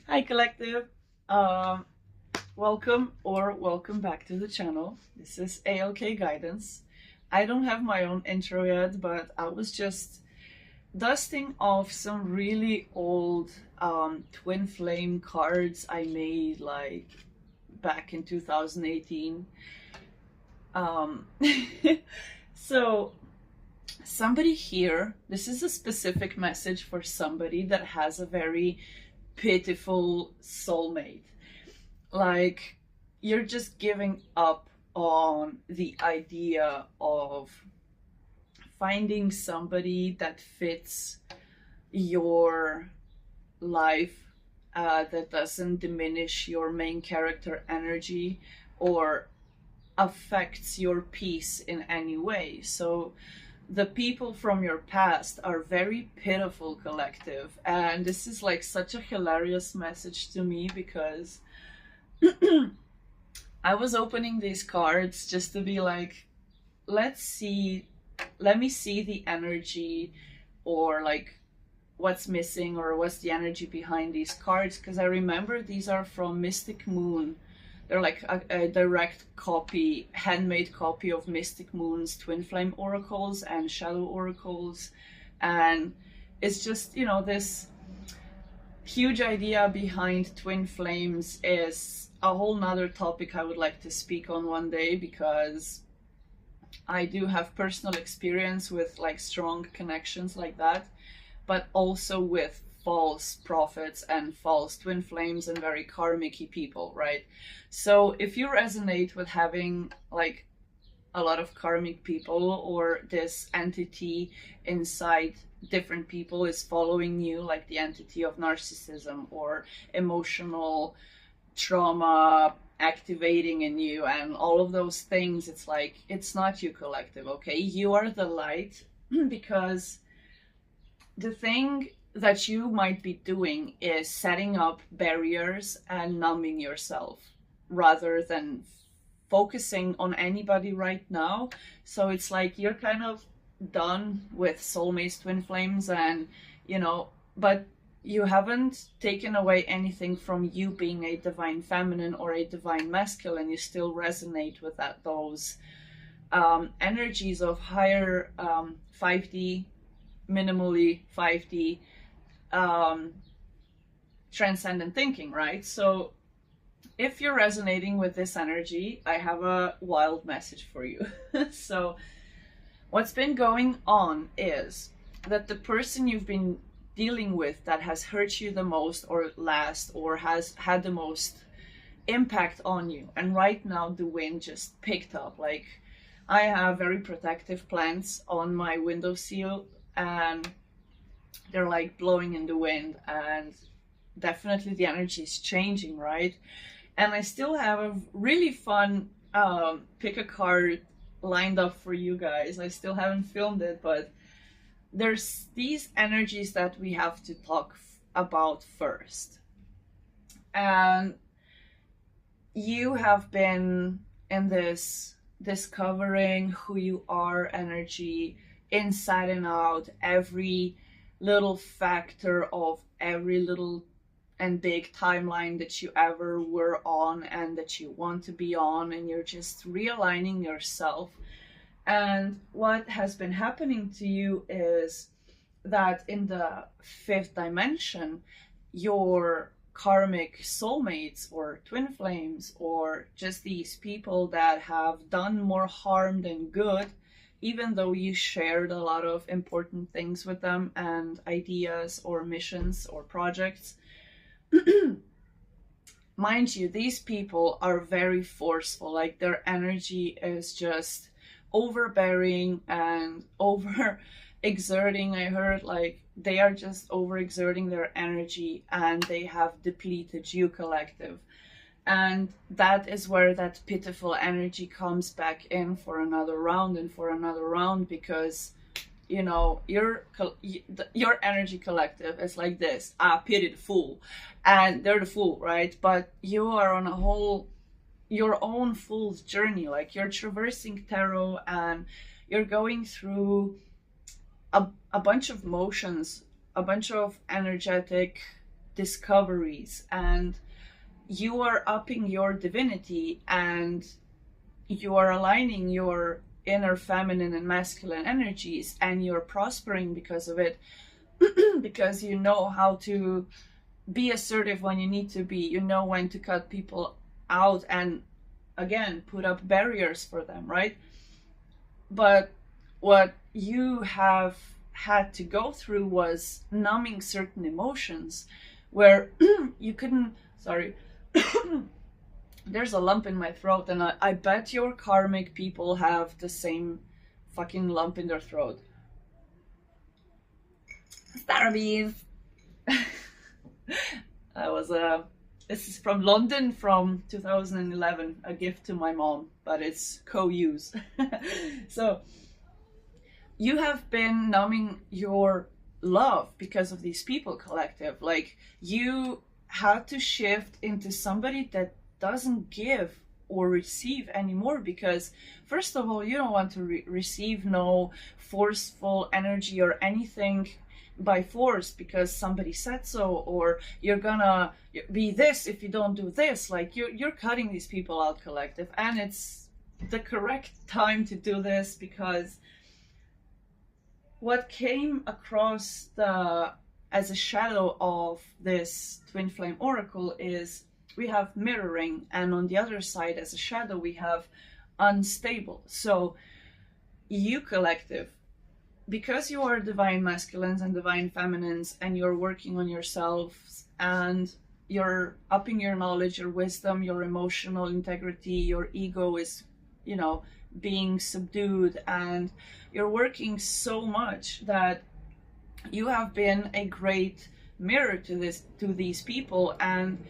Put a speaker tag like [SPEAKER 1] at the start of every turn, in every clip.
[SPEAKER 1] Hi, collective. Um, welcome back to the channel. This is alk.guidance. I don't have my own intro yet, but I was just dusting off some really old twin flame cards I made like back in 2018. Um, so somebody here, this is a specific message for somebody that has a very pitiful soulmate. Like, you're just giving up on the idea of finding somebody that fits your life, that doesn't diminish your main character energy or affects your peace in any way. So the people from your past are very pitiful, collective, and this is like such a hilarious message to me because I was opening these cards just to be like, let's see, let me see the energy, or like what's missing or what's the energy behind these cards, because I remember these are from Mystic Moon. They're like a direct copy, handmade copy of Mystic Moon's Twin Flame Oracles and Shadow Oracles. And it's just, this huge idea behind twin flames is a whole nother topic I would like to speak on one day, because I do have personal experience with like strong connections like that, but also with false prophets and false twin flames and very karmic people, right? So if you resonate with having like a lot of karmic people, or this entity inside different people is following you, like the entity of narcissism or emotional trauma activating in you and all of those things, it's like, it's not you, collective. Okay, you are the light. Because the thing that you might be doing is setting up barriers and numbing yourself rather than focusing on anybody right now. So it's like you're kind of done with soulmates, twin flames, and but you haven't taken away anything from you being a divine feminine or a divine masculine. You still resonate with those energies of higher 5D, minimally 5D, transcendent thinking, right? So if you're resonating with this energy, I have a wild message for you. So what's been going on is that the person you've been dealing with that has hurt you the most or last, or has had the most impact on you, and right now the wind just picked up. Like, I have very protective plants on my windowsill, and they're like blowing in the wind, and definitely the energy is changing, right? And I still have a really fun pick a card lined up for you guys. I still haven't filmed it, but there's these energies that we have to talk about first. And you have been in this discovering who you are energy, inside and out, every little factor of every little and big timeline that you ever were on and that you want to be on, and you're just realigning yourself. And what has been happening to you is that in the fifth dimension, your karmic soulmates or twin flames, or just these people that have done more harm than good, even though you shared a lot of important things with them and ideas or missions or projects. Mind you, these people are very forceful. Like, their energy is just overbearing and over exerting. I heard like they are just overexerting their energy, and they have depleted you, collective. And that is where that pitiful energy comes back in for another round and for another round, because your energy, collective, is like this: pity the fool, and they're the fool, right? But you are on a whole your own fool's journey. Like, you're traversing tarot, and you're going through a bunch of motions, a bunch of energetic discoveries, and you are upping your divinity, and you are aligning your inner feminine and masculine energies, and you're prospering because of it. Because you know how to be assertive when you need to be, you know when to cut people out and again put up barriers for them, right? But what you have had to go through was numbing certain emotions where you couldn't, sorry, there's a lump in my throat, and I bet your karmic people have the same fucking lump in their throat. Starbies. This is from London from 2011, a gift to my mom, but it's co-use. So you have been numbing your love because of these people collective. Like, you had to shift into somebody that doesn't give or receive anymore, because first of all, you don't want to receive no forceful energy or anything by force because somebody said so, or you're gonna be this if you don't do this. Like, you're cutting these people out, collective, and it's the correct time to do this, because what came across as a shadow of this twin flame oracle is we have mirroring, and on the other side as a shadow we have unstable. So you, collective, because you are divine masculines and divine feminines, and you're working on yourselves, and you're upping your knowledge, your wisdom, your emotional integrity, your ego is, you know, being subdued, and you're working so much that you have been a great mirror to these people. And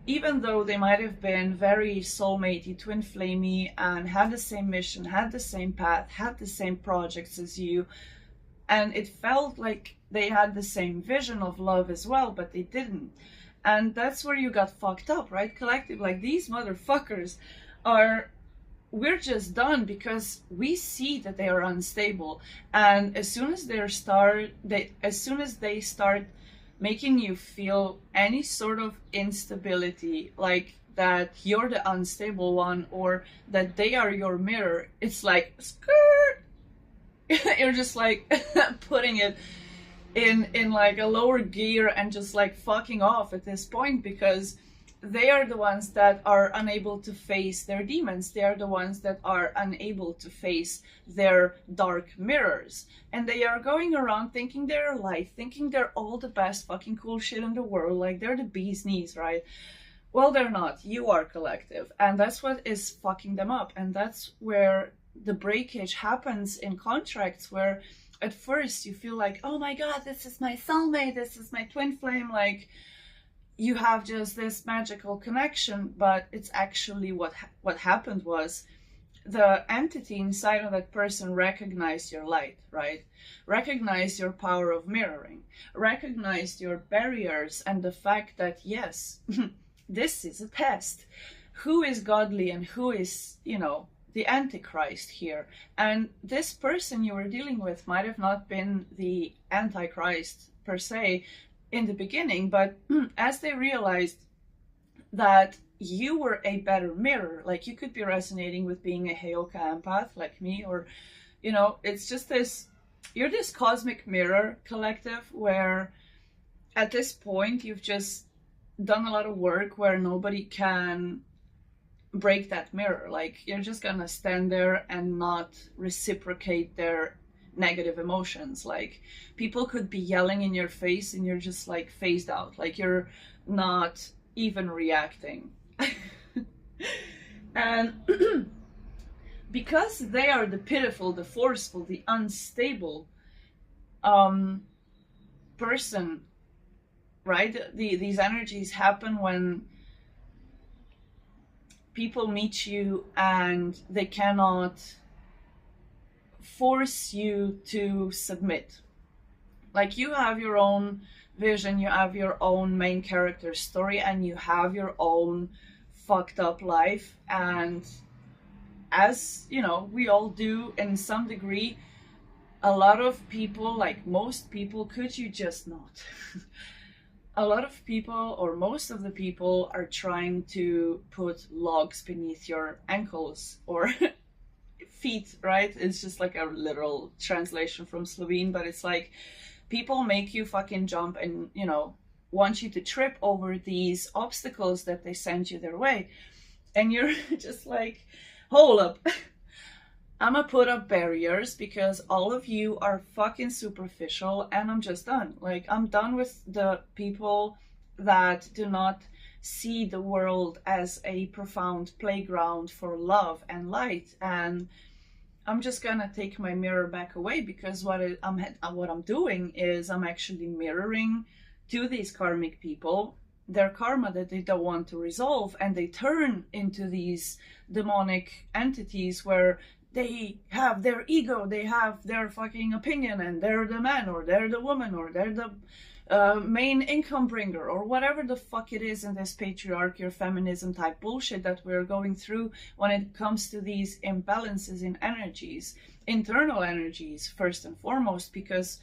[SPEAKER 1] even though they might have been very soulmatey, twin flamey, and had the same mission, had the same path, had the same projects as you, and it felt like they had the same vision of love as well, but they didn't. And that's where you got fucked up, right, collective? Like, these motherfuckers we're just done because we see that they are unstable. And as soon as they start making you feel any sort of instability, like that you're the unstable one, or that they are your mirror, it's like, skirt. You're just like putting it in like a lower gear and just like fucking off at this point, because they are the ones that are unable to face their demons. They are the ones that are unable to face their dark mirrors. And they are going around thinking they're light, thinking they're all the best fucking cool shit in the world, like they're the bee's knees, right? Well, they're not. You are, collective. And that's what is fucking them up. And that's where the breakage happens in contracts, where at first you feel like, oh my god, this is my soulmate, this is my twin flame, like you have just this magical connection. But it's actually what happened was the entity inside of that person recognized your light, right? Recognized your power of mirroring, recognized your barriers, and the fact that, yes, this is a test. Who is godly and who is, you know, the Antichrist here? And this person you were dealing with might have not been the Antichrist per se in the beginning, but as they realized that you were a better mirror, like you could be resonating with being a Heyoka empath like me, or, you know, it's just this, you're this cosmic mirror, collective, where at this point you've just done a lot of work where nobody can break that mirror. Like, you're just gonna stand there and not reciprocate their negative emotions. Like, people could be yelling in your face and you're just like phased out, like you're not even reacting. And because they are the pitiful, the forceful, the unstable person, right? These energies happen when people meet you and they cannot force you to submit. Like, you have your own vision, you have your own main character story, and you have your own fucked up life. And as you know, we all do in some degree, a lot of people, like most people, could you just not? a lot of people, or most of the people, are trying to put logs beneath your ankles or feet, right? It's just like a literal translation from Slovene, but it's like people make you fucking jump and, you know, want you to trip over these obstacles that they send you their way. And you're just like, hold up. I'm gonna put up barriers because all of you are fucking superficial, and I'm just done. Like, I'm done with the people that do not see the world as a profound playground for love and light. And I'm just gonna take my mirror back away, because what I'm doing is I'm actually mirroring to these karmic people their karma that they don't want to resolve, and they turn into these demonic entities where they have their ego, they have their fucking opinion, and they're the man, or they're the woman, or they're the main income bringer, or whatever the fuck it is in this patriarchy or feminism type bullshit that we're going through when it comes to these imbalances in energies, internal energies first and foremost, because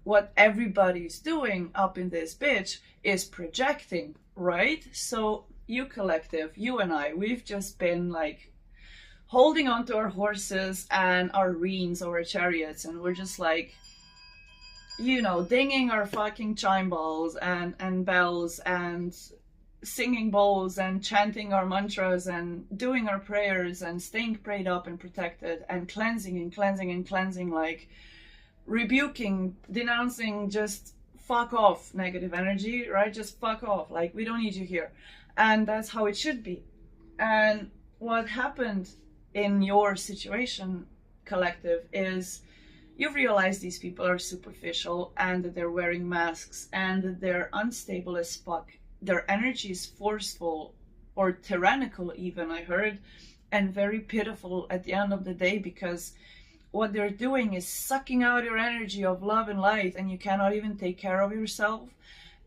[SPEAKER 1] what everybody's doing up in this bitch is projecting, right? So you collective, you and I, we've just been like holding on to our horses and our reins or our chariots, and we're just like, you know, dinging our fucking chime balls and bells and singing bowls and chanting our mantras and doing our prayers and staying prayed up and protected and cleansing and cleansing and cleansing, like rebuking, denouncing, just fuck off negative energy, right? Just fuck off, like we don't need you here. And that's how it should be. And what happened in your situation, collective, is you've realized these people are superficial and that they're wearing masks and that they're unstable as fuck. Their energy is forceful or tyrannical even, I heard, and very pitiful at the end of the day, because what they're doing is sucking out your energy of love and light, and you cannot even take care of yourself.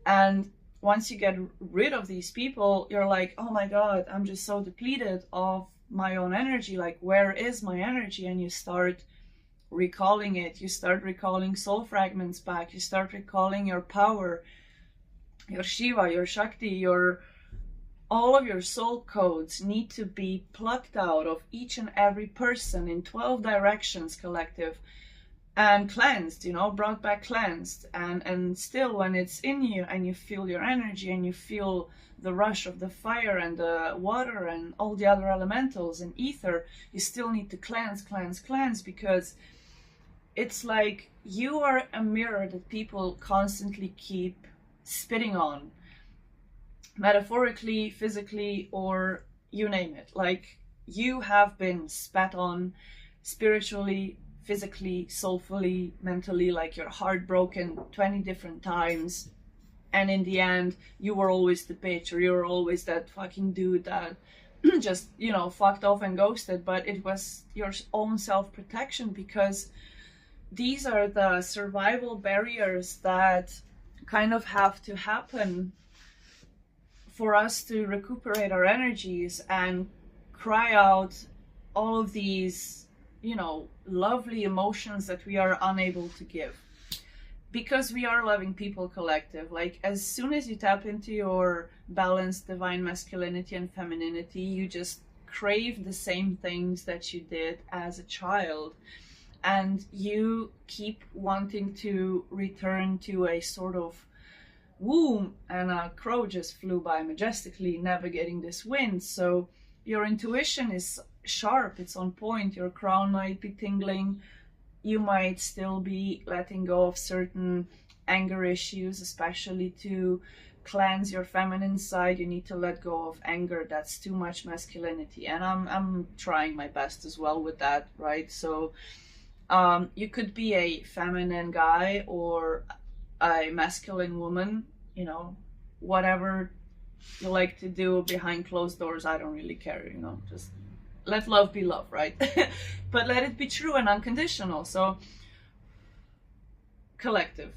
[SPEAKER 1] And once you get rid of these people, you're like, oh my God, I'm just so depleted of my own energy. Like, where is my energy? And you start recalling it. You start recalling soul fragments back. You start recalling your power, your Shiva, your Shakti, your all of your soul codes need to be plucked out of each and every person in 12 directions, collective, and cleansed, you know, brought back cleansed. And still, when it's in you and you feel your energy and you feel the rush of the fire and the water and all the other elementals and ether, you still need to cleanse, because it's like you are a mirror that people constantly keep spitting on, metaphorically, physically, or you name it. Like, you have been spat on spiritually, physically, soulfully, mentally, like your heart broken 20 different times, and in the end you were always the bitch, or you were always that fucking dude that just, you know, fucked off and ghosted. But it was your own self-protection, because these are the survival barriers that kind of have to happen for us to recuperate our energies and cry out all of these, you know, lovely emotions that we are unable to give. Because we are loving people, collective. Like, as soon as you tap into your balanced divine masculinity and femininity, you just crave the same things that you did as a child. And you keep wanting to return to a sort of womb, and a crow just flew by majestically navigating this wind. So your intuition is sharp, it's on point, your crown might be tingling, you might still be letting go of certain anger issues, especially to cleanse your feminine side. You need to let go of anger, that's too much masculinity, and I'm trying my best as well with that, right? So you could be a feminine guy or a masculine woman, you know, whatever you like to do behind closed doors, I don't really care, you know, just let love be love, right? But let it be true and unconditional. So, collective,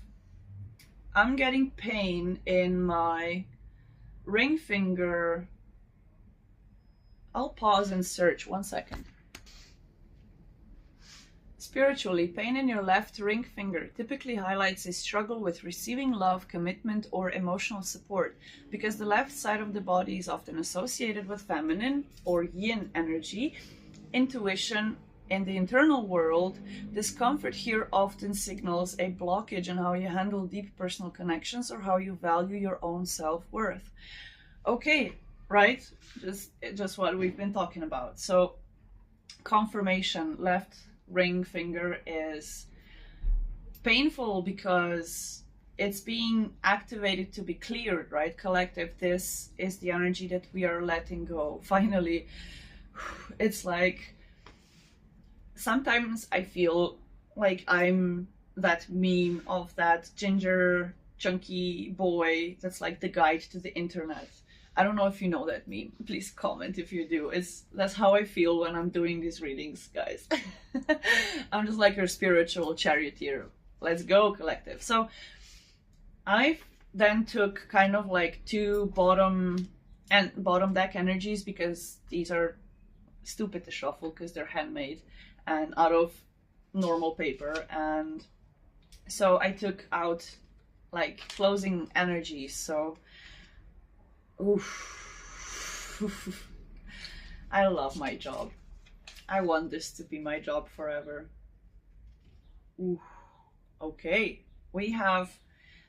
[SPEAKER 1] I'm getting pain in my ring finger. I'll pause and search 1 second. Spiritually, pain in your left ring finger typically highlights a struggle with receiving love, commitment, or emotional support, because the left side of the body is often associated with feminine or yin energy, intuition. In the internal world, discomfort here often signals a blockage in how you handle deep personal connections or how you value your own self-worth. Okay, right? Just what we've been talking about. So, confirmation, left ring finger is painful because it's being activated to be cleared, right? Collective, this is the energy that we are letting go. Finally, it's like, sometimes I feel like I'm that meme of that ginger, chunky boy that's like the guide to the internet. I don't know if you know that meme. Please comment if you do. That's how I feel when I'm doing these readings, guys. I'm just like your spiritual charioteer. Let's go, collective. So I then took kind of like two bottom deck energies, because these are stupid to shuffle because they're handmade and out of normal paper. And so I took out like closing energies. So oof. I love my job. I want this to be my job forever. Oof. Okay, we have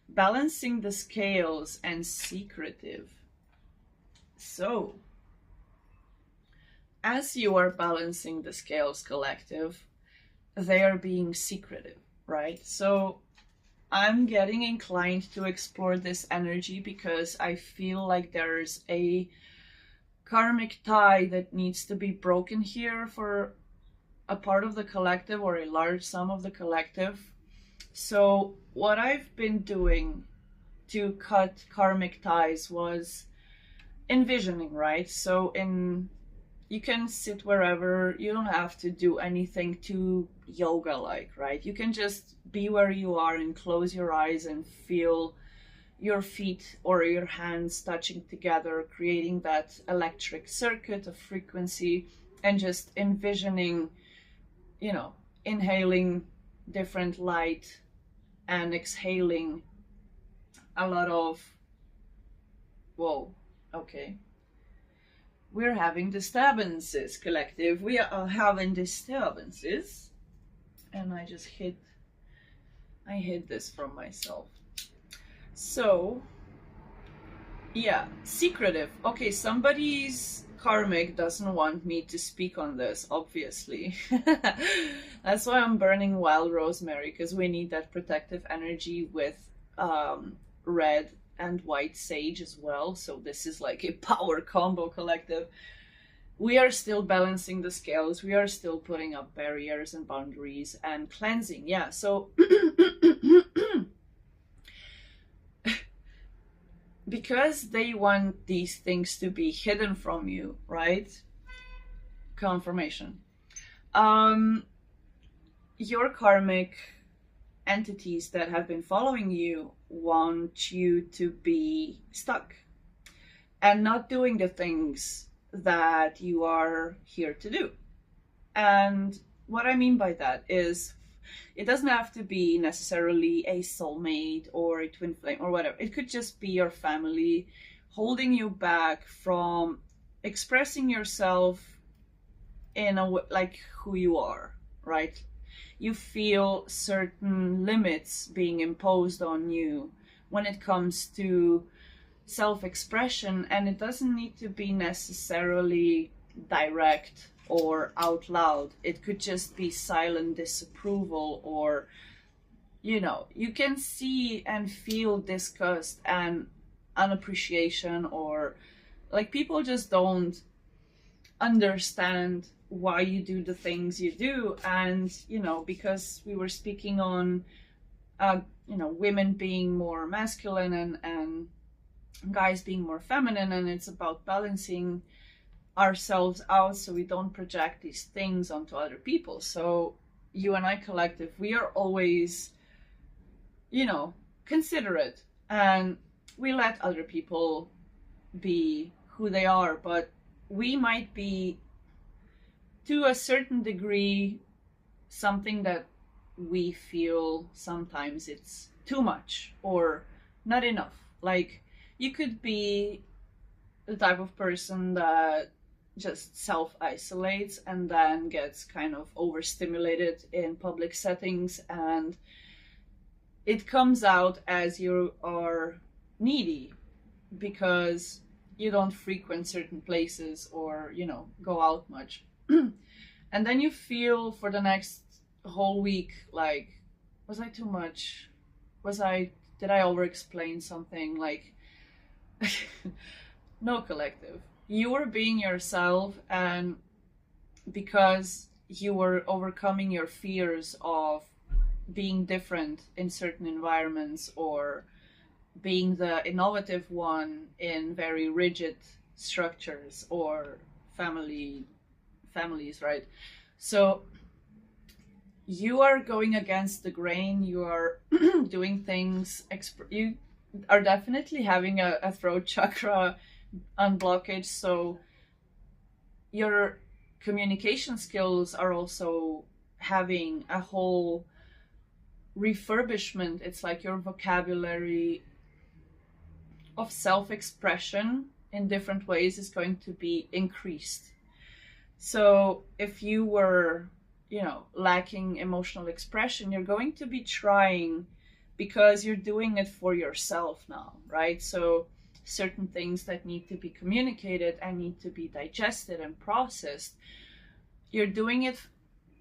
[SPEAKER 1] balancing the scales and secretive. So as you are balancing the scales, collective, they are being secretive, right? So I'm getting inclined to explore this energy because I feel like there's a karmic tie that needs to be broken here for a part of the collective or a large sum of the collective. So what I've been doing to cut karmic ties was envisioning, right? So you can sit wherever, you don't have to do anything too yoga-like, right? You can just be where you are and close your eyes and feel your feet or your hands touching together, creating that electric circuit of frequency, and just envisioning, you know, inhaling different light and exhaling a lot of, whoa, okay. We're having disturbances, collective. We are having disturbances. And I hid this from myself. So, yeah, secretive. Okay, somebody's karmic doesn't want me to speak on this, obviously. That's why I'm burning wild rosemary, because we need that protective energy with red and white sage as well. So this is like a power combo, collective. We are still balancing the scales. We are still putting up barriers and boundaries and cleansing. Yeah, so because they want these things to be hidden from you, right? Confirmation. Your karmic entities that have been following you want you to be stuck and not doing the things that you are here to do. And what I mean by that is, it doesn't have to be necessarily a soulmate or a twin flame or whatever. It could just be your family holding you back from expressing yourself in a way, like who you are, right? You feel certain limits being imposed on you when it comes to self-expression, and it doesn't need to be necessarily direct or out loud. It could just be silent disapproval, or, you know, you can see and feel disgust and unappreciation, or like people just don't understand why you do the things you do. And, you know, because we were speaking on, you know, women being more masculine and guys being more feminine, and it's about balancing ourselves out so we don't project these things onto other people. So you and I collective, we are always, you know, considerate, and we let other people be who they are, but we might be to a certain degree something that we feel sometimes it's too much or not enough. Like, you could be the type of person that just self-isolates and then gets kind of overstimulated in public settings, and it comes out as you are needy because you don't frequent certain places or, you know, go out much. And then you feel for the next whole week like, was I too much? Did I over explain something? Like, no, collective. You were being yourself, and because you were overcoming your fears of being different in certain environments or being the innovative one in very rigid structures or families, right? So you are going against the grain. You are doing things. You are definitely having a throat chakra unblockage. So your communication skills are also having a whole refurbishment. It's like your vocabulary of self-expression in different ways is going to be increased. So if you were, you know, lacking emotional expression, you're going to be trying, because you're doing it for yourself now, right? So certain things that need to be communicated and need to be digested and processed, you're doing it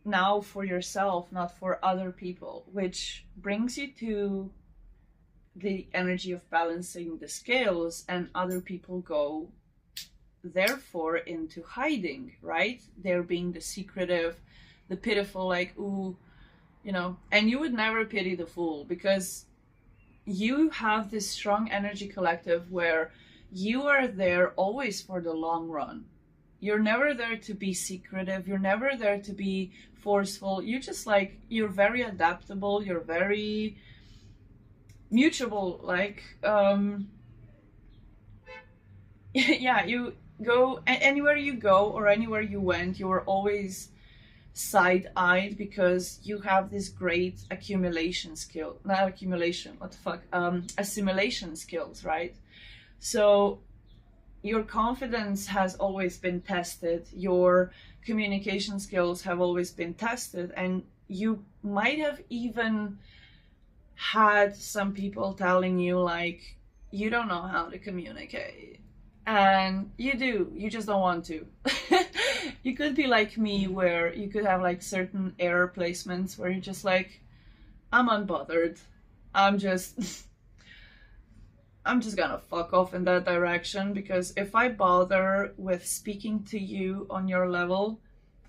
[SPEAKER 1] now for yourself, not for other people, which brings you to the energy of balancing the scales, and other people go therefore into hiding, right? They're being the secretive, the pitiful, like, ooh, you know. And you would never pity the fool, because you have this strong energy collective where you are there always for the long run. You're never there to be secretive. You're never there to be forceful. You just, like, you're very adaptable. You're very mutable. Like, yeah, you go anywhere you go or anywhere you went, you were always side-eyed because you have this great accumulation skill. Not accumulation, what the fuck? Assimilation skills, right? So your confidence has always been tested, your communication skills have always been tested, and you might have even had some people telling you, like, you don't know how to communicate. And you do, you just don't want to. You could be like me, where you could have like certain error placements where you're just like, I'm unbothered. I'm just gonna fuck off in that direction, because if I bother with speaking to you on your level,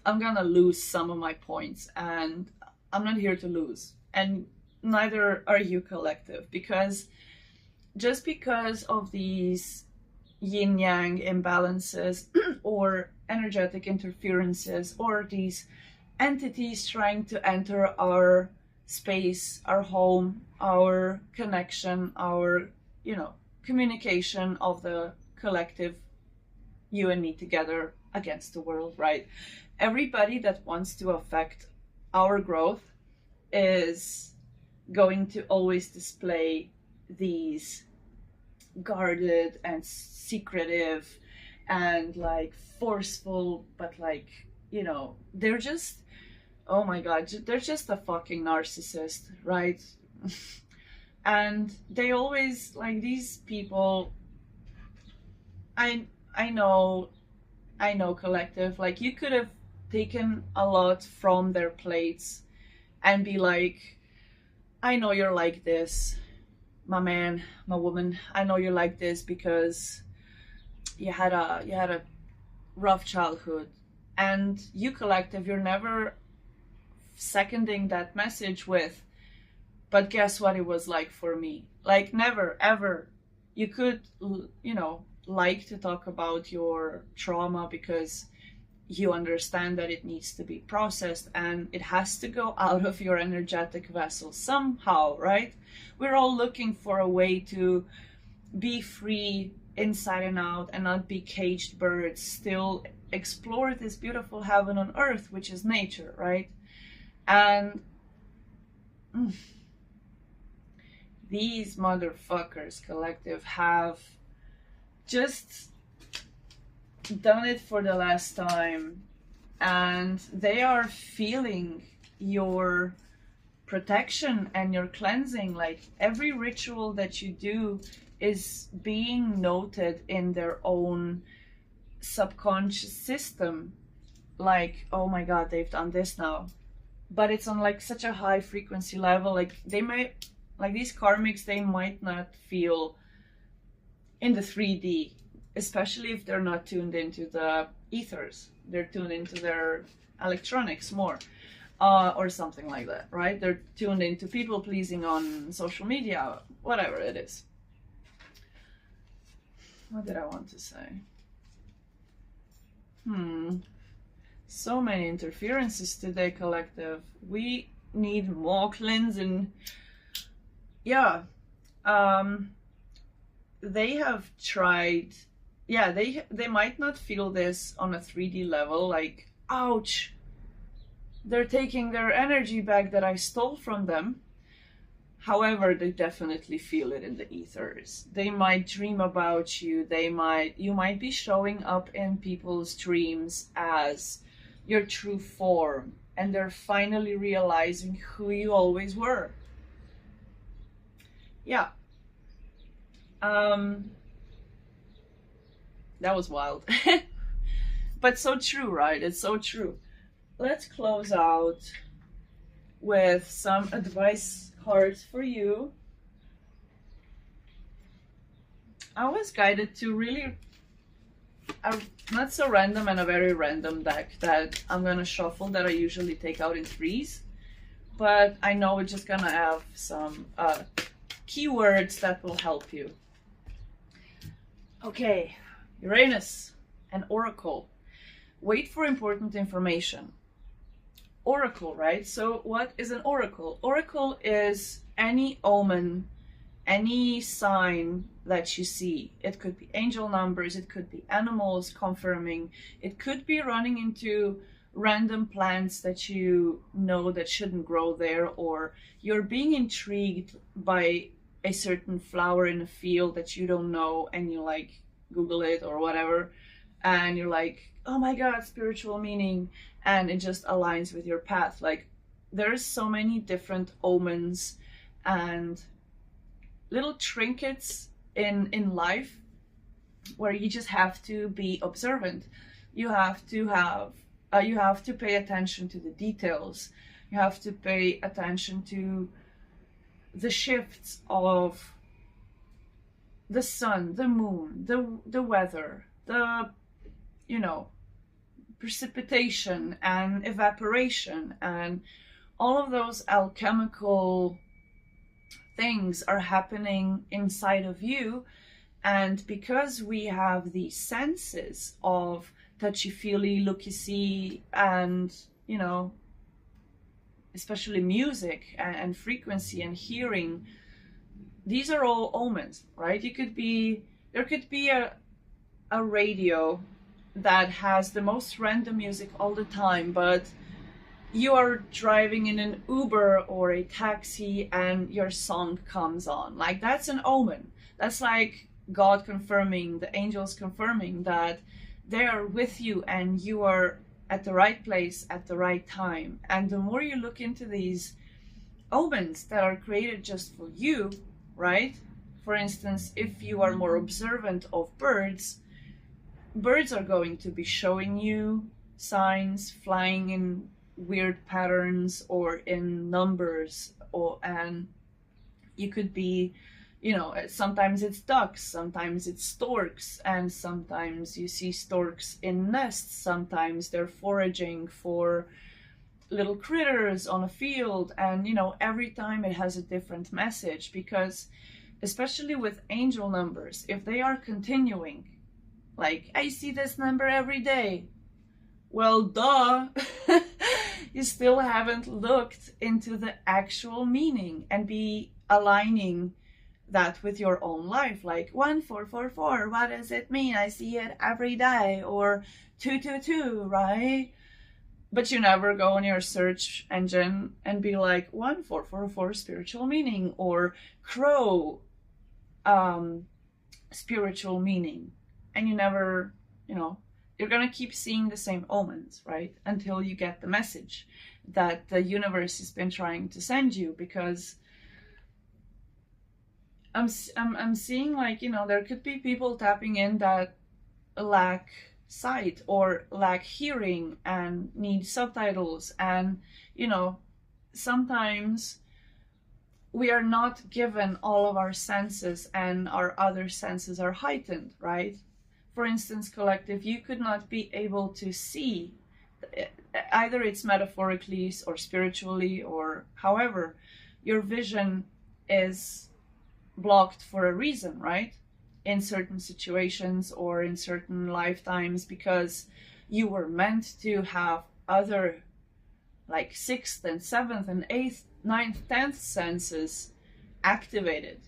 [SPEAKER 1] I'm gonna lose some of my points, and I'm not here to lose. And neither are you, collective, because just because of these yin yang imbalances or energetic interferences, or these entities trying to enter our space, our home, our connection, our, you know, communication of the collective, you and me together against the world, right? Everybody that wants to affect our growth is going to always display these guarded and secretive and like forceful, but like, you know, they're just, oh my god, they're just a fucking narcissist, right? And they always, like, these people, I know, collective, like, you could have taken a lot from their plates and be like, I know you're like this, my man, my woman, I know you're like this because you had a rough childhood. And you, collective, you're never seconding that message with, but guess what it was like for me. Like, never, ever. You could, you know, like to talk about your trauma because you understand that it needs to be processed and it has to go out of your energetic vessel somehow, right? We're all looking for a way to be free inside and out and not be caged birds, still explore this beautiful heaven on earth, which is nature, right? And these motherfuckers collective have just done it for the last time, and they are feeling your protection and your cleansing. Like every ritual that you do is being noted in their own subconscious system, like, oh my god, they've done this now. But it's on like such a high frequency level, like they might, like these karmics, they might not feel in the 3D, especially if they're not tuned into the ethers. They're tuned into their electronics more, or something like that, right? They're tuned into people pleasing on social media, whatever it is. What did I want to say? So many interferences today, collective. We need more cleansing. Yeah. They have tried. Yeah, they might not feel this on a 3D level, like, ouch, they're taking their energy back that I stole from them. However, they definitely feel it in the ethers. They might dream about you. You might be showing up in people's dreams as your true form, and they're finally realizing who you always were. Yeah. That was wild. But so true, right? It's so true. Let's close out with some advice cards for you. I was guided to really a not so random and a very random deck that I'm gonna shuffle, that I usually take out in threes, but I know it's just gonna have some keywords that will help you. Okay, Uranus, an oracle. Wait for important information. Oracle, right? So what is an oracle? Oracle is any omen, any sign that you see. It could be angel numbers, it could be animals confirming, it could be running into random plants that you know that shouldn't grow there, or you're being intrigued by a certain flower in a field that you don't know, and you like Google it or whatever, and you're like, oh my god, spiritual meaning, and it just aligns with your path. Like, there's so many different omens and little trinkets in life where you just have to be observant. You have to pay attention to the details. You have to pay attention to the shifts of the sun, the moon, the weather, the, you know, precipitation and evaporation, and all of those alchemical things are happening inside of you. And because we have these senses of touchy-feely, looky-see, and, you know, especially music and frequency and hearing, these are all omens, right? There could be a radio that has the most random music all the time, but you are driving in an Uber or a taxi and your song comes on. Like, that's an omen. That's like God confirming, the angels confirming that they are with you and you are at the right place at the right time. And the more you look into these omens that are created just for you, right? For instance, if you are more observant of birds are going to be showing you signs, flying in weird patterns or in numbers, and you could be, you know, sometimes it's ducks, sometimes it's storks, and sometimes you see storks in nests, sometimes they're foraging for little critters on a field, and, you know, every time it has a different message. Because especially with angel numbers, if they are continuing, like, I see this number every day, well, duh. You still haven't looked into the actual meaning and be aligning that with your own life. Like 1444, what does it mean? I see it every day. Or 222, right? but you never go on your search engine and be like 1444 spiritual meaning or crow spiritual meaning, and you never, you know, you're gonna keep seeing the same omens, right, until you get the message that the universe has been trying to send you. Because I'm seeing, like, you know, there could be people tapping in that lack sight or lack hearing and need subtitles, and, you know, sometimes we are not given all of our senses and our other senses are heightened, right? For instance, collective, you could not be able to see, either it's metaphorically or spiritually or however, your vision is blocked for a reason, right? In certain situations or in certain lifetimes, because you were meant to have other, like, sixth and seventh and eighth, ninth, 10th senses activated.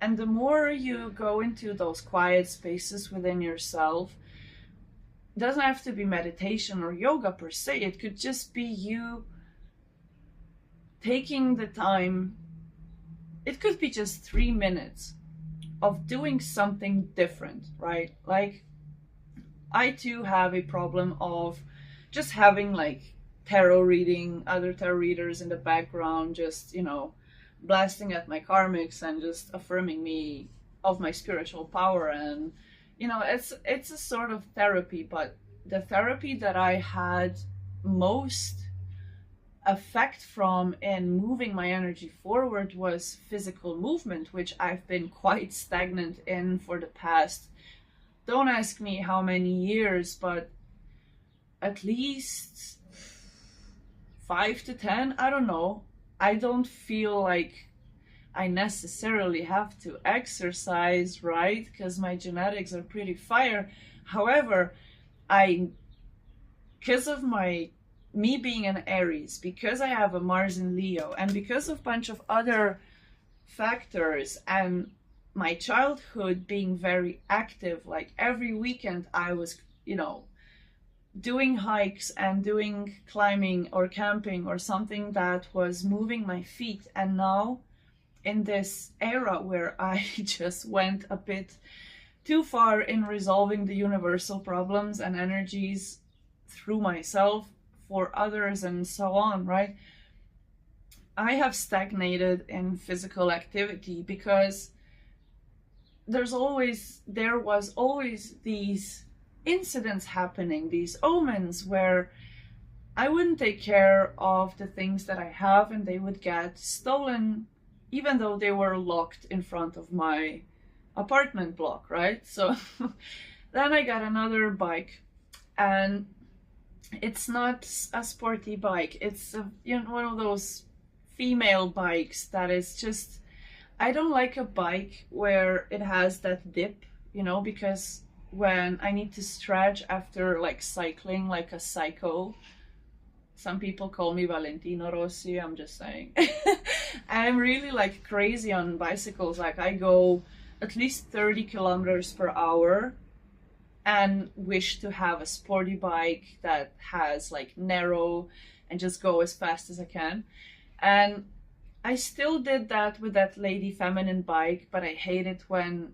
[SPEAKER 1] And the more you go into those quiet spaces within yourself, it doesn't have to be meditation or yoga per se, it could just be you taking the time. It could be just 3 minutes of doing something different, right? Like, I too have a problem of just having, like, tarot reading, other tarot readers in the background, just, you know, blasting at my karmics and just affirming me of my spiritual power. And, you know, it's a sort of therapy, but the therapy that I had most effect from in moving my energy forward was physical movement, which I've been quite stagnant in for the past, don't ask me how many years, but at least 5 to 10, I don't know. I don't feel like I necessarily have to exercise, right? Because my genetics are pretty fire. However, because of me being an Aries, because I have a Mars in Leo, and because of a bunch of other factors, and my childhood being very active, like every weekend I was, you know, doing hikes and doing climbing or camping or something that was moving my feet. And now in this era where I just went a bit too far in resolving the universal problems and energies through myself for others and so on, right? I have stagnated in physical activity because there was always these incidents happening, these omens where I wouldn't take care of the things that I have and they would get stolen, even though they were locked in front of my apartment block, right? So then I got another bike, and it's not a sporty bike. It's one of those female bikes that is just, I don't like a bike where it has that dip, because when I need to stretch after like cycling like a psycho, some people call me Valentino Rossi, I'm just saying. I'm really like crazy on bicycles. Like I go at least 30 kilometers per hour and wish to have a sporty bike that has like narrow and just go as fast as I can. And I still did that with that lady feminine bike, but I hate it when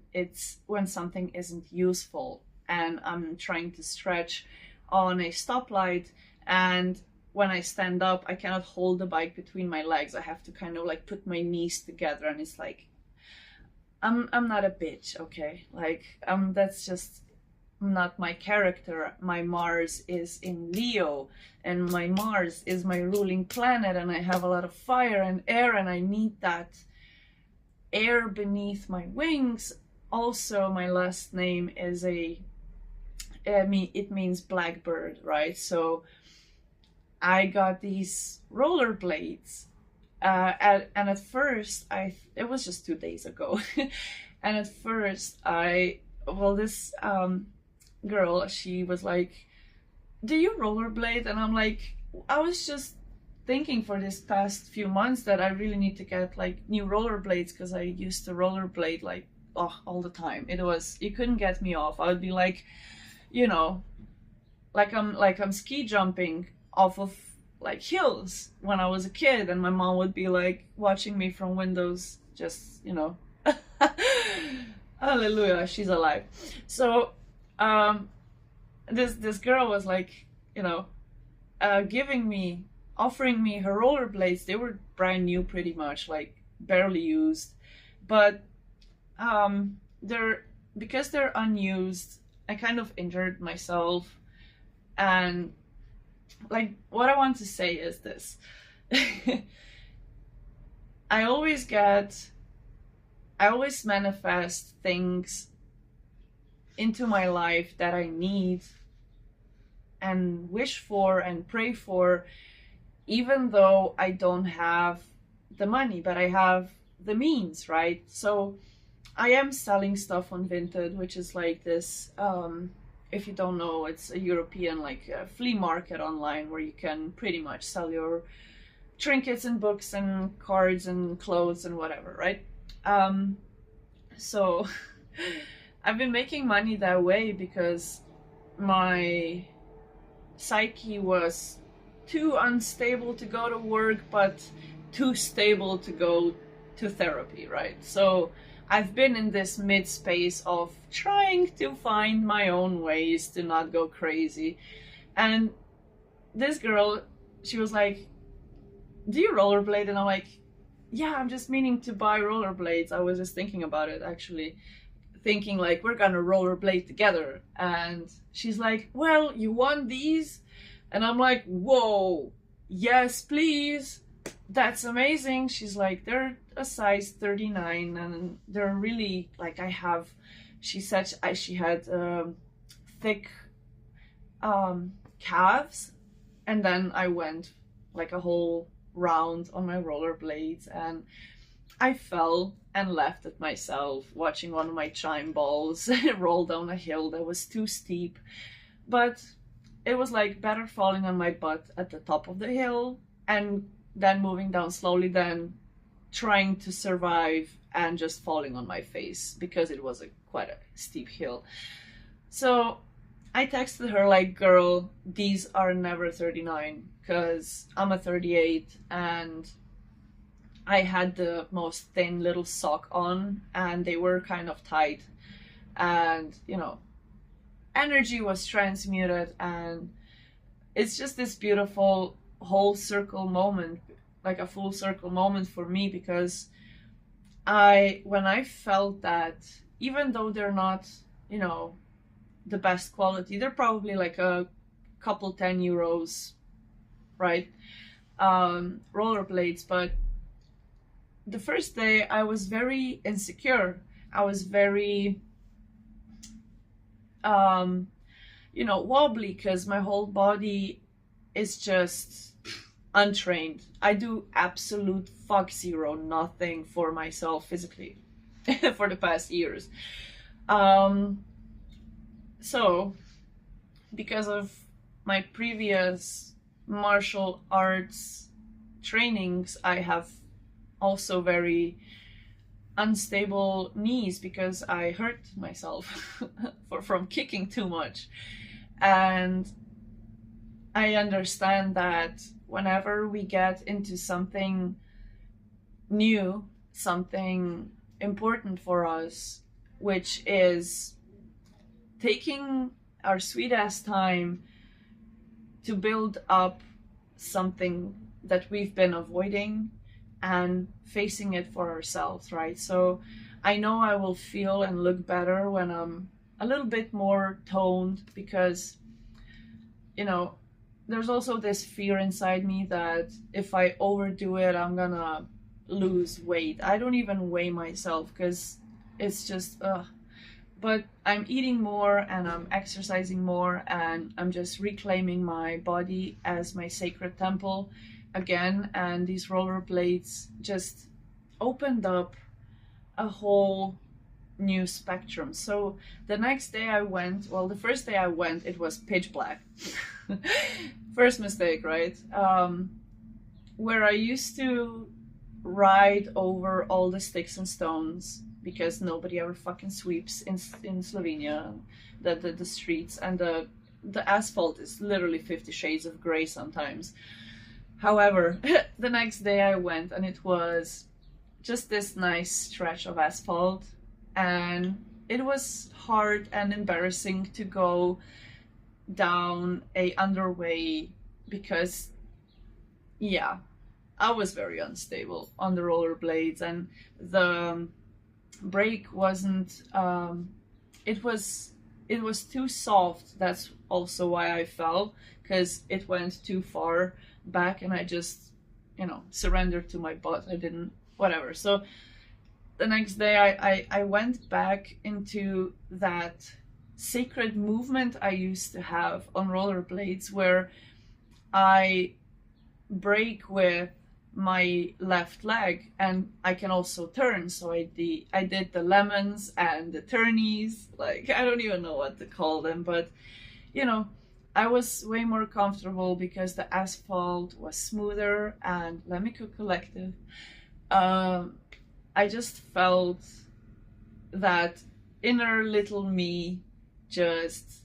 [SPEAKER 1] something isn't useful and I'm trying to stretch on a stoplight, and when I stand up I cannot hold the bike between my legs. I have to kind of like put my knees together, and it's like I'm not a bitch, okay? Like that's just not my character. My Mars is in Leo, and my Mars is my ruling planet, and I have a lot of fire and air, and I need that air beneath my wings. Also, my last name is it means blackbird, right? So I got these rollerblades, and at first it was just 2 days ago, and at first this girl, she was like, do you rollerblade? And I'm like, I was just thinking for this past few months that I really need to get like new rollerblades, because I used to rollerblade like all the time. You couldn't get me off. I would be like, like I'm ski jumping off of like hills when I was a kid, and my mom would be like watching me from windows, just, you know. Hallelujah, she's alive. So this girl was like, you know, offering me her rollerblades. They were brand new, pretty much, like barely used, but because they're unused, I kind of injured myself. And like, what I want to say is this. I always manifest things into my life that I need and wish for and pray for, even though I don't have the money, but I have the means, right? So I am selling stuff on Vinted, which is like this, if you don't know, it's a European like flea market online where you can pretty much sell your trinkets and books and cards and clothes and whatever, right? So I've been making money that way because my psyche was too unstable to go to work, but too stable to go to therapy, right? So I've been in this mid space of trying to find my own ways to not go crazy. And this girl, she was like, do you rollerblade? And I'm like, yeah, I'm just meaning to buy rollerblades. I was just thinking about it, actually. Thinking like, we're gonna rollerblade together. And she's like, well, you want these? And I'm like, whoa, yes, please. That's amazing. She's like, they're a size 39 and they're really like, she said she had thick calves. And then I went like a whole round on my rollerblades and I fell and laughed at myself watching one of my chime balls roll down a hill that was too steep. But it was like better falling on my butt at the top of the hill and then moving down slowly than trying to survive and just falling on my face, because it was quite a steep hill. So I texted her like, girl, these are never 39 because I'm a 38 and I had the most thin little sock on and they were kind of tight, and you know, energy was transmuted, and it's just this beautiful whole circle moment, like a full circle moment for me, because when I felt that, even though they're not, you know, the best quality, they're probably like a couple 10 euros, right? Rollerblades, but the first day I was very insecure. I was very you know, wobbly, because my whole body is just untrained. I do absolute fuck zero nothing for myself physically for the past years. So because of my previous martial arts trainings, I have also very unstable knees because I hurt myself from kicking too much. And I understand that whenever we get into something new, something important for us, which is taking our sweet ass time to build up something that we've been avoiding and facing it for ourselves, right? So I know I will feel and look better when I'm a little bit more toned, because, you know, there's also this fear inside me that if I overdo it, I'm gonna lose weight. I don't even weigh myself because it's just, but I'm eating more and I'm exercising more and I'm just reclaiming my body as my sacred temple again. And these rollerblades just opened up a whole new spectrum. So the next day I went, well, the first day I went, it was pitch black. First mistake, right? Where I used to ride over all the sticks and stones, because nobody ever fucking sweeps in Slovenia, the streets, and the the asphalt is literally 50 shades of gray sometimes. However, the next day I went and it was just this nice stretch of asphalt, and it was hard and embarrassing to go down a underway because, yeah, I was very unstable on the rollerblades, and the brake wasn't, it was too soft. That's also why I fell, because it went too far back and I just, you know, surrendered to my butt. I didn't, whatever. So the next day I went back into that sacred movement I used to have on rollerblades, where I brake with my left leg and I can also turn. So I did the lemons and the turnies, like I don't even know what to call them, but you know, I was way more comfortable because the asphalt was smoother. And let me cook collective. I just felt that inner little me just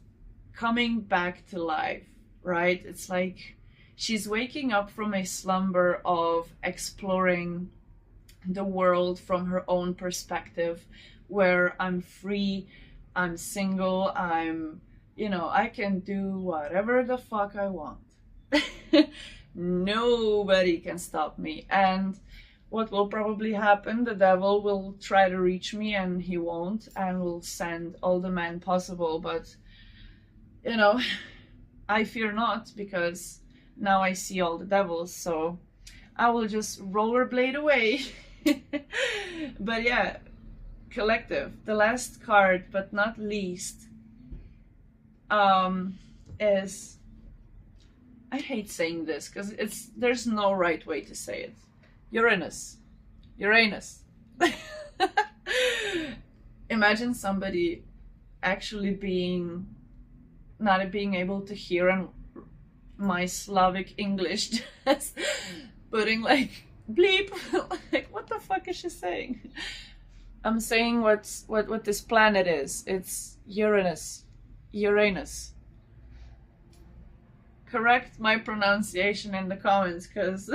[SPEAKER 1] coming back to life, right? It's like she's waking up from a slumber of exploring the world from her own perspective, where I'm free, I'm single, I'm, you know, I can do whatever the fuck I want. Nobody can stop me. And what will probably happen, the devil will try to reach me and he won't, and will send all the men possible. But, you know, I fear not, because now I see all the devils, so I will just rollerblade away. But yeah, collective, the last card but not least, is, I hate saying this because there's no right way to say it. Uranus. Imagine somebody actually not being able to hear and my Slavic English, just putting like bleep, like what the fuck is she saying? I'm saying what this planet is. It's Uranus. Correct my pronunciation in the comments, because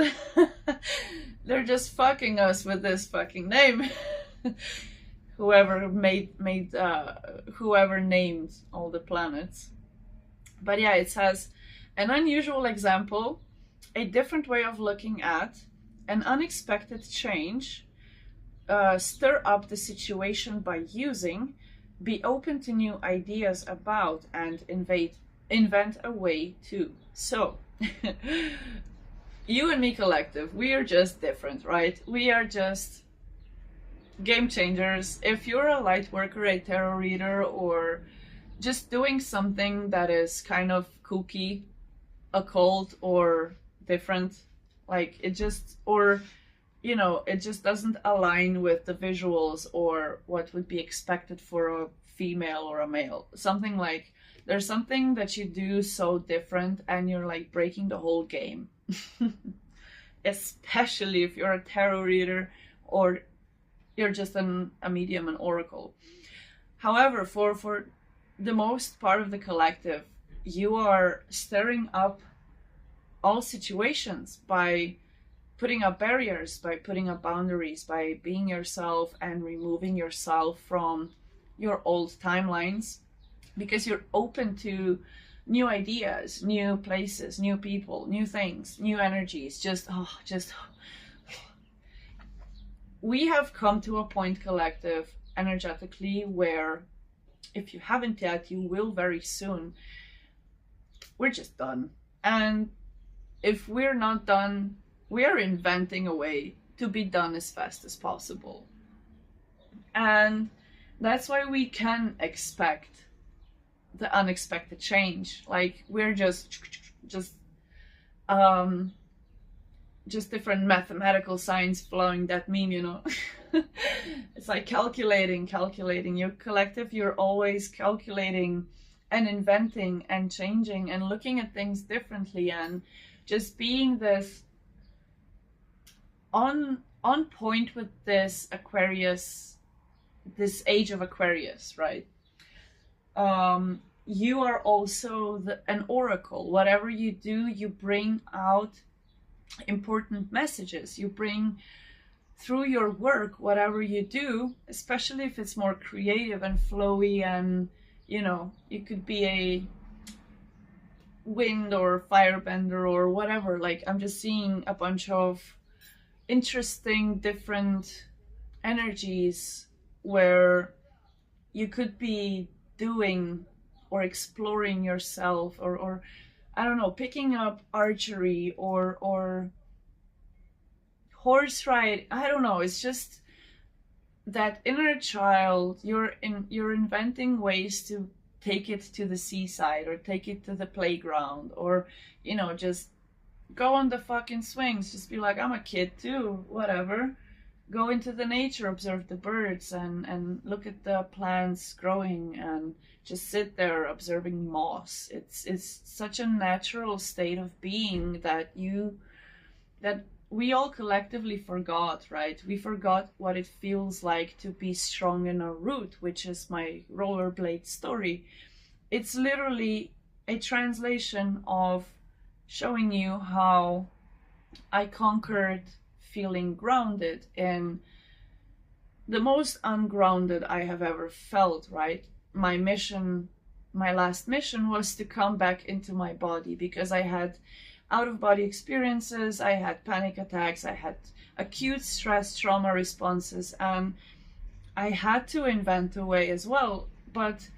[SPEAKER 1] they're just fucking us with this fucking name. Whoever whoever named all the planets. But yeah, it says an unusual example, a different way of looking at, an unexpected change, stir up the situation by using, be open to new ideas about, and invent a way to. So, you and me collective, we are just different, right? We are just game changers. If you're a light worker, a tarot reader, or just doing something that is kind of kooky, occult, or different, like it just, or you know, it just doesn't align with the visuals or what would be expected for a female or a male, something like there's something that you do so different and you're like breaking the whole game. Especially if you're a tarot reader or you're just a medium, an oracle. However, for the most part of the collective, you are stirring up all situations by putting up barriers, by putting up boundaries, by being yourself and removing yourself from your old timelines, because you're open to new ideas, new places, new people, new things, new energies. We have come to a point, collective, energetically, where if you haven't yet, you will very soon. We're just done. And if we're not done, we are inventing a way to be done as fast as possible. And that's why we can expect the unexpected change. Like we're just different mathematical signs following that meme, you know. It's like calculating. Your collective, you're always calculating and inventing and changing and looking at things differently, and just being this on point with this Aquarius, this age of Aquarius, right? you are also an oracle. Whatever you do, you bring out important messages. You bring through your work, whatever you do, especially if it's more creative and flowy, and you know, you could be a wind or firebender or whatever. Like, I'm just seeing a bunch of interesting different energies where you could be doing or exploring yourself, or I don't know, picking up archery or horse ride. I don't know, it's just that inner child. You're inventing ways to take it to the seaside, or take it to the playground, or you know, just go on the fucking swings. Just be like, I'm a kid too, whatever. Go into the nature, observe the birds, and look at the plants growing, and just sit there observing moss. It's such a natural state of being that we all collectively forgot, right? We forgot what it feels like to be strong in our root, which is my rollerblade story. It's literally a translation of showing you how I conquered feeling grounded in the most ungrounded I have ever felt, right? My mission, my last mission, was to come back into my body, because I had out-of-body experiences, I had panic attacks, I had acute stress trauma responses, and I had to invent a way as well. But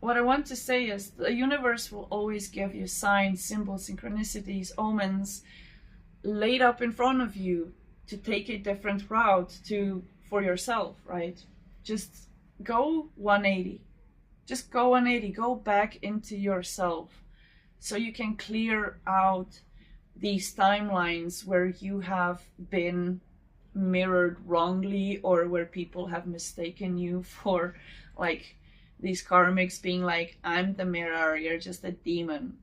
[SPEAKER 1] what I want to say is the universe will always give you signs, symbols, synchronicities, omens laid up in front of you to take a different route for yourself, right? Just go 180. Just go 180. Go back into yourself, so you can clear out these timelines where you have been mirrored wrongly, or where people have mistaken you for, like, these karmics being like, I'm the mirror, you're just a demon.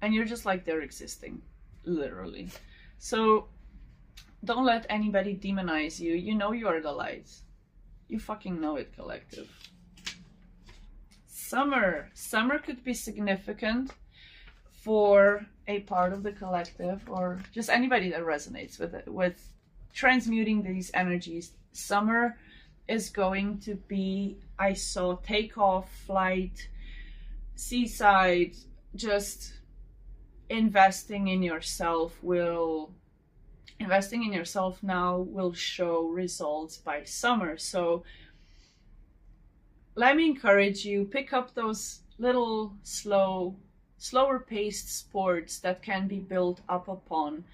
[SPEAKER 1] And you're just like, they're existing, literally. So don't let anybody demonize you. You know you are the light. You fucking know it, collective. Summer. Summer could be significant for a part of the collective, or just anybody that resonates with it, with transmuting these energies. Summer is going to be, I saw takeoff, flight, seaside, just investing in yourself now will show results by summer. So let me encourage you, pick up those little slower paced sports that can be built up upon,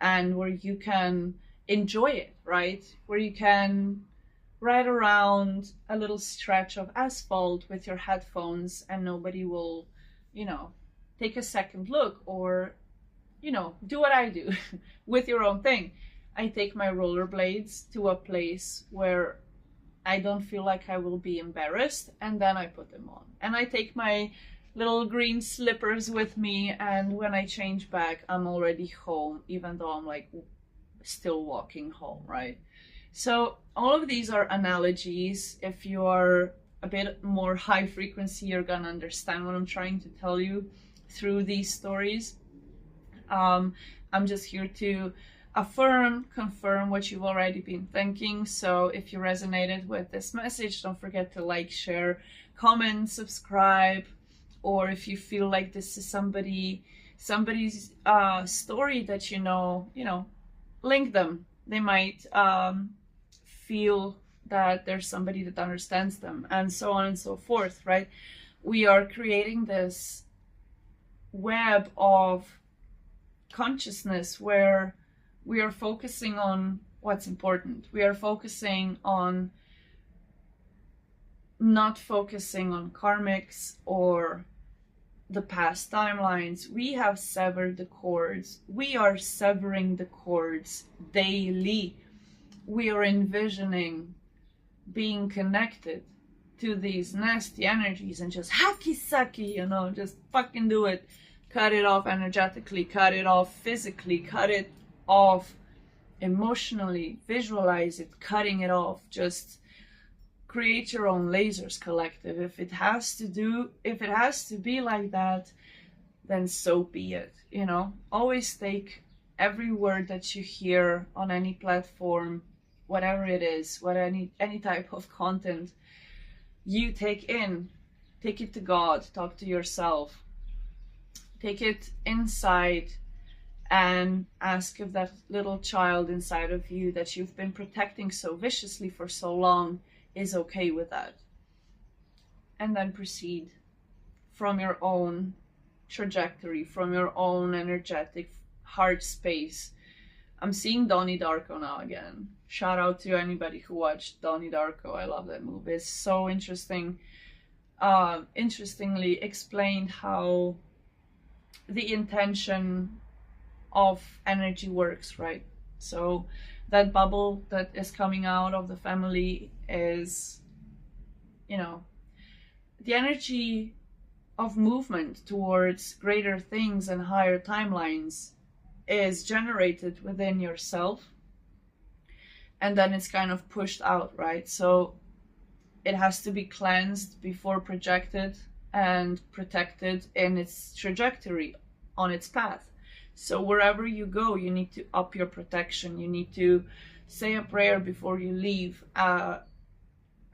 [SPEAKER 1] and where you can enjoy it, right? Where you can ride around a little stretch of asphalt with your headphones, and nobody will, you know, take a second look, or, you know, do what I do with your own thing. I take my rollerblades to a place where I don't feel like I will be embarrassed, and then I put them on. And I take my little green slippers with me, and when I change back, I'm already home, even though I'm like still walking home, right? So all of these are analogies. If you are a bit more high frequency, you're gonna understand what I'm trying to tell you through these stories. I'm just here to confirm what you've already been thinking. So if you resonated with this message, don't forget to like, share, comment, subscribe. Or if you feel like this is somebody's story that you know, link them. They might feel that there's somebody that understands them, and so on and so forth, right? We are creating this web of consciousness where we are focusing on what's important. We are focusing on not focusing on karmics or the past timelines. We have severed the cords. We are severing the cords daily. We are envisioning being connected to these nasty energies and just hacky sucky, just fucking do it. Cut it off energetically, cut it off physically, cut it off emotionally, visualize it, cutting it off, just create your own lasers, collective. If it has to be like that, then so be it. You know, always take every word that you hear on any platform, whatever it is, any type of content you take it to God, talk to yourself, take it inside, and ask if that little child inside of you that you've been protecting so viciously for so long is okay with that. And then proceed from your own trajectory, from your own energetic heart space. I'm seeing Donnie Darko now again. Shout out to anybody who watched Donnie Darko. I love that movie. It's so interesting. Interestingly explained how the intention of energy works, right? So that bubble that is coming out of the family is, you know, the energy of movement towards greater things and higher timelines is generated within yourself, and then it's kind of pushed out, right? So it has to be cleansed before projected and protected in its trajectory on its path. So wherever you go, you need to up your protection. You need to say a prayer before you leave,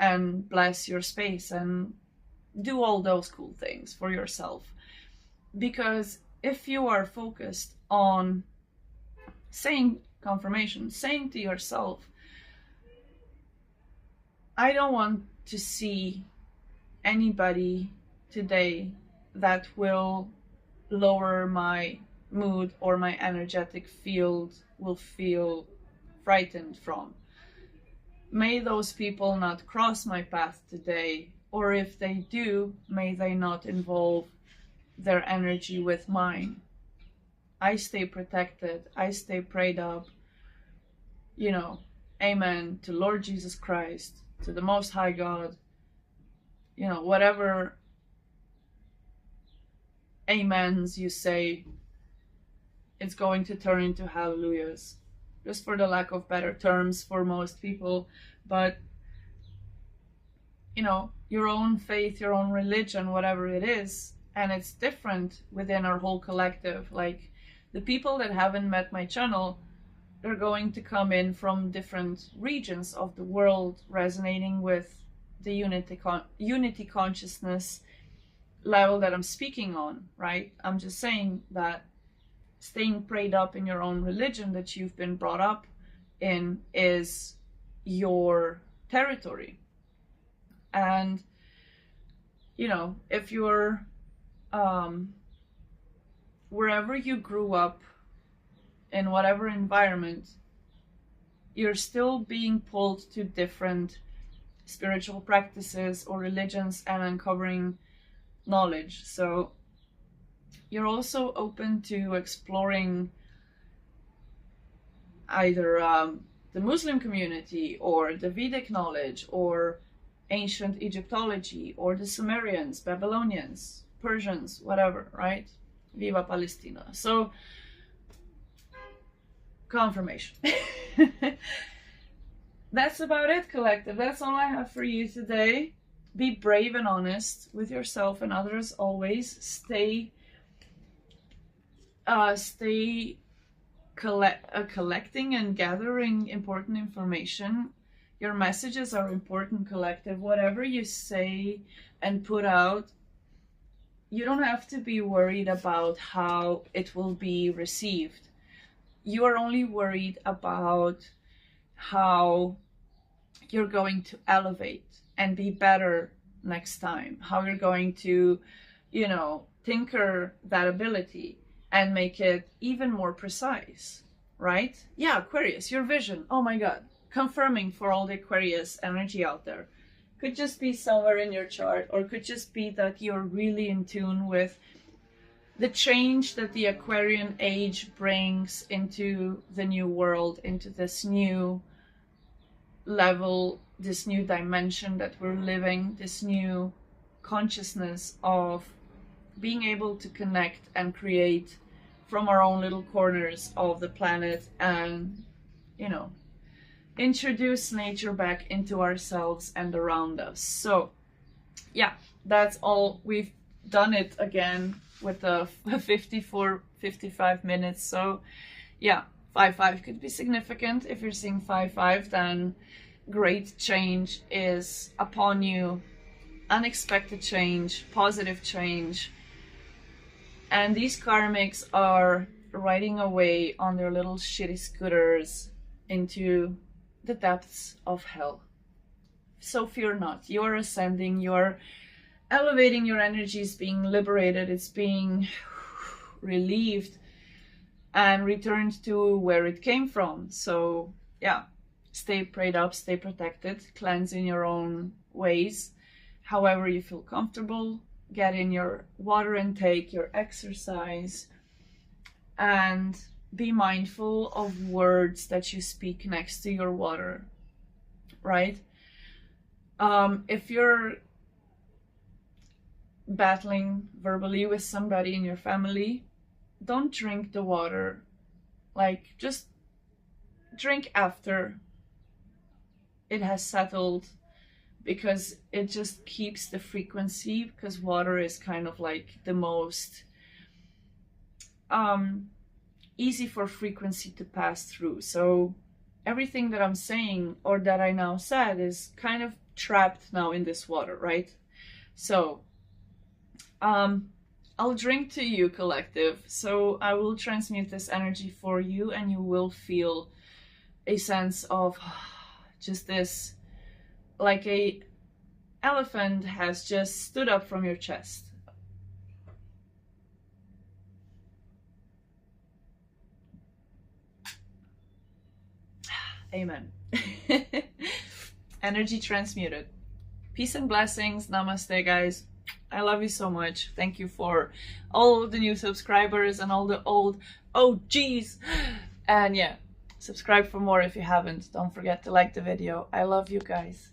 [SPEAKER 1] and bless your space and do all those cool things for yourself. Because if you are focused on saying confirmation, saying to yourself, I don't want to see anybody today that will lower my mood or my energetic field will feel frightened from. May those people not cross my path today, or if they do, may they not involve their energy with mine. I stay protected, I stay prayed up, you know, amen to Lord Jesus Christ, to the Most High God, you know, whatever amens you say, it's going to turn into hallelujahs, just for the lack of better terms for most people. But, you know, your own faith, your own religion, whatever it is, and it's different within our whole collective. Like, the people that haven't met my channel, they're going to come in from different regions of the world, resonating with the unity consciousness level that I'm speaking on, right? I'm just saying that staying prayed up in your own religion that you've been brought up in is your territory. And, you know, if you're wherever you grew up, in whatever environment, you're still being pulled to different spiritual practices or religions and uncovering knowledge. So you're also open to exploring either the Muslim community or the Vedic knowledge or ancient Egyptology or the Sumerians, Babylonians, Persians, whatever, right? Viva Palestina. So confirmation. That's about it, collective. That's all I have for you today. Be brave and honest with yourself and others always. Stay collecting and gathering important information. Your messages are important, collective. Whatever you say and put out, you don't have to be worried about how it will be received. You are only worried about how you're going to elevate and be better next time, how you're going to, you know, tinker that ability and make it even more precise, right? Yeah, Aquarius, your vision, oh my God, confirming for all the Aquarius energy out there. Could just be somewhere in your chart, or could just be that you're really in tune with the change that the Aquarian age brings into the new world, into this new level, this new dimension that we're living, this new consciousness of being able to connect and create from our own little corners of the planet, and, you know, introduce nature back into ourselves and around us. So yeah, that's all. We've done it again with a 55 minutes. So yeah, 5-5 could be significant. If you're seeing 5-5, then great change is upon you, unexpected change, positive change. And these karmics are riding away on their little shitty scooters into the depths of hell. So fear not, you're ascending, you're elevating, your energy is being liberated, it's being relieved and returned to where it came from. So yeah, stay prayed up, stay protected, cleanse in your own ways, however you feel comfortable. Get in your water intake, your exercise, and be mindful of words that you speak next to your water, right? If you're battling verbally with somebody in your family, don't drink the water. Like, just drink after it has settled, because it just keeps the frequency, because water is kind of like the most easy for frequency to pass through. So everything that I'm saying, or that I now said, is kind of trapped now in this water, right? So I'll drink to you, collective. So I will transmute this energy for you, and you will feel a sense of just this, like a elephant has just stood up from your chest. Amen. Energy transmuted. Peace and blessings. Namaste, guys. I love you so much. Thank you for all of the new subscribers and all the old OGs. And yeah, subscribe for more if you haven't. Don't forget to like the video. I love you guys.